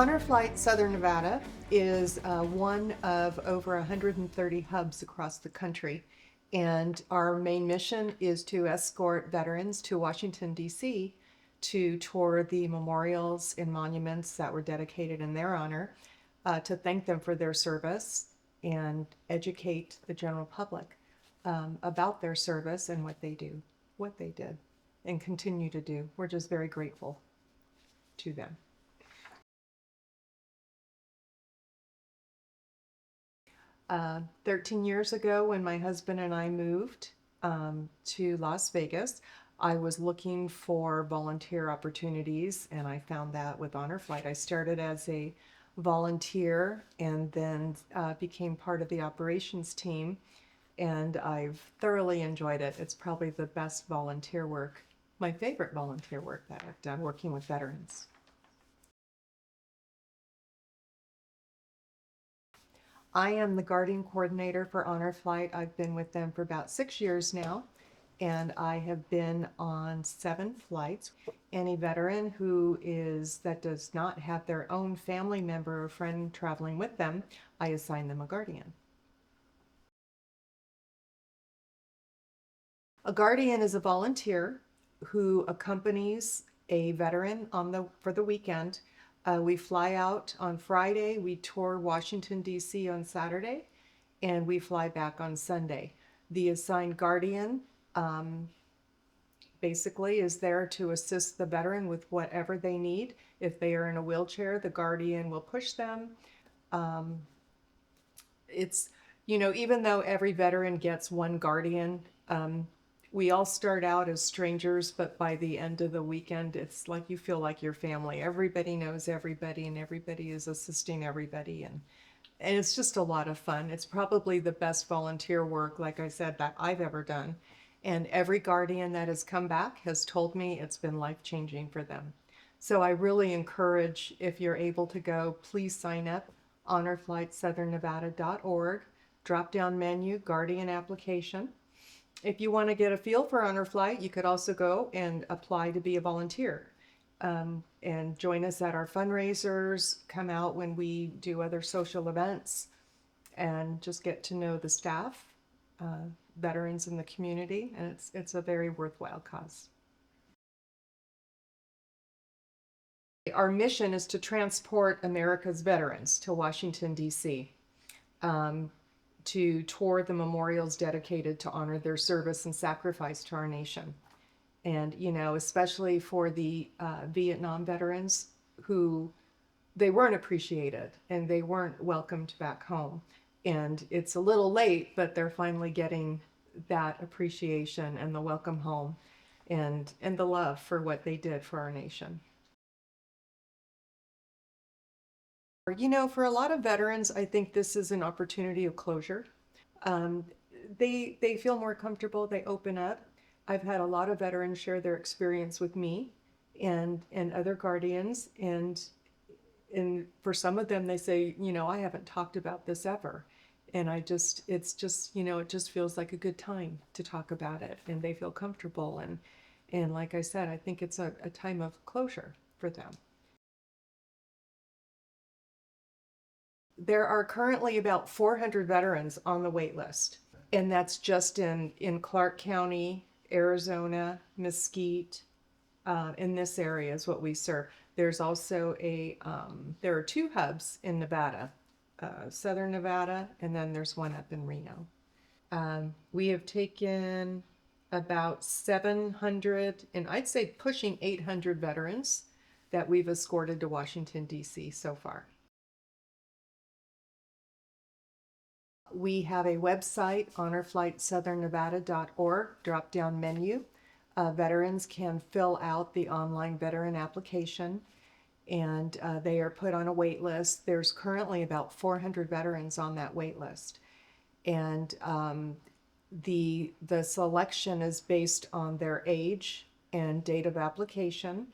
Honor Flight Southern Nevada is one of over 130 hubs across the country. And our main mission is to escort veterans to Washington, D.C. to tour the memorials and monuments that were dedicated in their honor, to thank them for their service and educate the general public about their service and what they do, what they did, and continue to do. We're just very grateful to them. 13 years ago, when my husband and I moved to Las Vegas, I was looking for volunteer opportunities, and I found that with Honor Flight. I started as a volunteer and then became part of the operations team, and I've thoroughly enjoyed it. It's probably the best volunteer work, my favorite volunteer work that I've done, working with veterans. I am the guardian coordinator for Honor Flight. I've been with them for about 6 years now, and I have been on 7 flights. Any veteran that does not have their own family member or friend traveling with them, I assign them a guardian. A guardian is a volunteer who accompanies a veteran for the weekend. We fly out on Friday, we tour Washington, D.C. on Saturday, and we fly back on Sunday. The assigned guardian basically is there to assist the veteran with whatever they need. If they are in a wheelchair, the guardian will push them. It's, even though every veteran gets one guardian, we all start out as strangers, but by the end of the weekend, it's like you feel like your family. Everybody knows everybody, and everybody is assisting everybody, and it's just a lot of fun. It's probably the best volunteer work, like I said, that I've ever done. And every guardian that has come back has told me it's been life-changing for them. So I really encourage, if you're able to go, please sign up, honorflightsouthernnevada.org, drop-down menu, guardian application. If you want to get a feel for Honor Flight, you could also go and apply to be a volunteer. And join us at our fundraisers, come out when we do other social events, and just get to know the staff, veterans in the community, and it's a very worthwhile cause. Our mission is to transport America's veterans to Washington, D.C. To tour the memorials dedicated to honor their service and sacrifice to our nation. And, especially for the Vietnam veterans who they weren't appreciated and they weren't welcomed back home. And it's a little late, but they're finally getting that appreciation and the welcome home and the love for what they did for our nation. For a lot of veterans, I think this is an opportunity of closure. Um, they feel more comfortable, they open up. I've had a lot of veterans share their experience with me and other guardians, and for some of them they say, I haven't talked about this ever. And it's just, it just feels like a good time to talk about it, and they feel comfortable, and like I said, I think it's a time of closure for them. There are currently about 400 veterans on the wait list, and that's just in Clark County, Arizona, Mesquite, in this area is what we serve. There's also there are 2 hubs in Nevada, Southern Nevada, and then there's one up in Reno. We have taken about 700, and I'd say pushing 800 veterans that we've escorted to Washington, D.C. so far. We have a website, honorflightsouthernnevada.org, drop-down menu. Veterans can fill out the online veteran application, and they are put on a wait list. There's currently about 400 veterans on that wait list. And the selection is based on their age and date of application.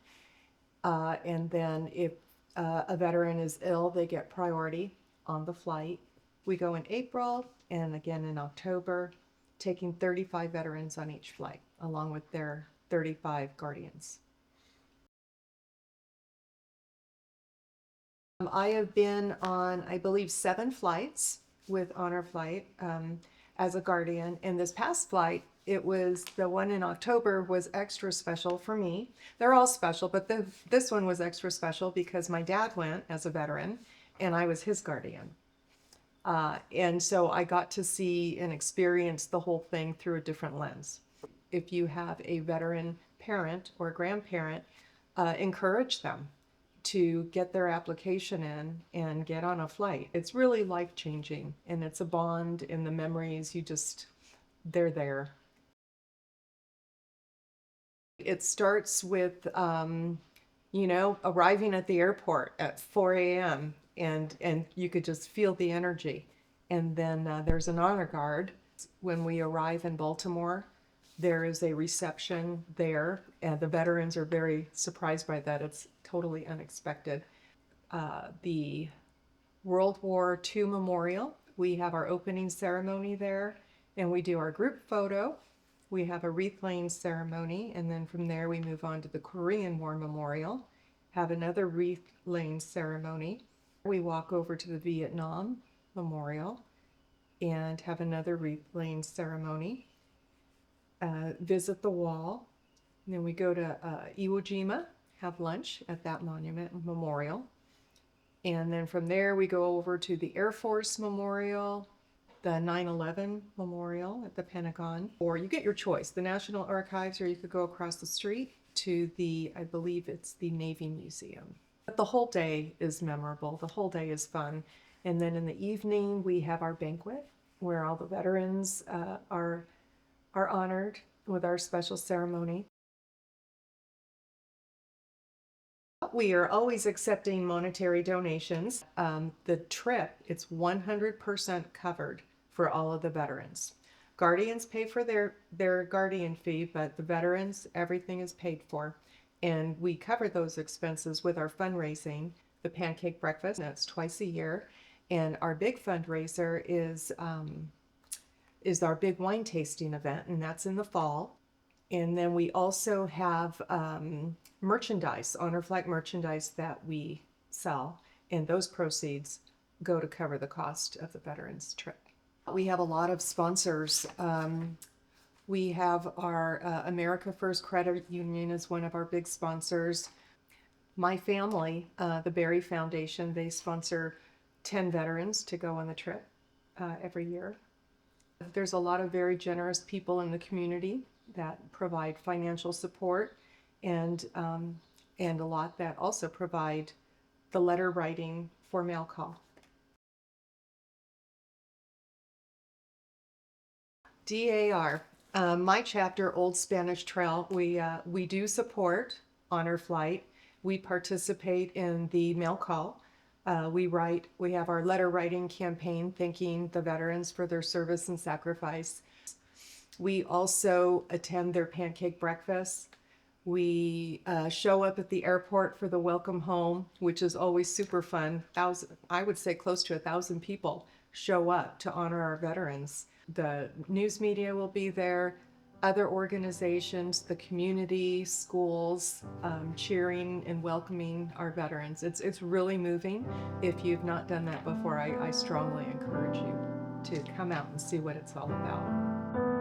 And then if a veteran is ill, they get priority on the flight. We go in April and again in October, taking 35 veterans on each flight, along with their 35 guardians. I have been on, I believe, 7 flights with Honor Flight as a guardian. And this past flight, it was the one in October was extra special for me. They're all special, but this one was extra special because my dad went as a veteran and I was his guardian. And so I got to see and experience the whole thing through a different lens. If you have a veteran parent or grandparent, encourage them to get their application in and get on a flight. It's really life-changing, and it's a bond, and the memories, they're there. It starts with, arriving at the airport at 4 a.m. and you could just feel the energy. And then there's an honor guard. When we arrive in Baltimore, there is a reception there, and the veterans are very surprised by that. It's totally unexpected. The World War II Memorial, we have our opening ceremony there, and we do our group photo. We have a wreath laying ceremony, and then from there we move on to the Korean War Memorial, have another wreath laying ceremony. We walk over to the Vietnam Memorial and have another wreath laying ceremony, visit the wall, and then we go to Iwo Jima, have lunch at that monument and memorial. And then from there, we go over to the Air Force Memorial, the 9/11 Memorial at the Pentagon, or you get your choice, the National Archives, or you could go across the street to I believe it's the Navy Museum. But the whole day is memorable. The whole day is fun. And then in the evening, we have our banquet where all the veterans are honored with our special ceremony. We are always accepting monetary donations. The trip, it's 100% covered for all of the veterans. Guardians pay for their guardian fee, but the veterans, everything is paid for. And we cover those expenses with our fundraising, the pancake breakfast, that's twice a year. And our big fundraiser is our big wine tasting event, and that's in the fall. And then we also have merchandise, Honor Flight merchandise that we sell, and those proceeds go to cover the cost of the veterans trip. We have a lot of sponsors. We have our America First Credit Union is one of our big sponsors. My family, the Berry Foundation, they sponsor 10 veterans to go on the trip every year. There's a lot of very generous people in the community that provide financial support, and a lot that also provide the letter writing for mail call. DAR, my chapter, Old Spanish Trail, we do support Honor Flight. We participate in the mail call. We have our letter writing campaign thanking the veterans for their service and sacrifice. We also attend their pancake breakfast. We show up at the airport for the welcome home, which is always super fun. I would say close to 1,000 people show up to honor our veterans. The news media will be there, other organizations, the community, schools, cheering and welcoming our veterans. It's really moving. If you've not done that before, I strongly encourage you to come out and see what it's all about.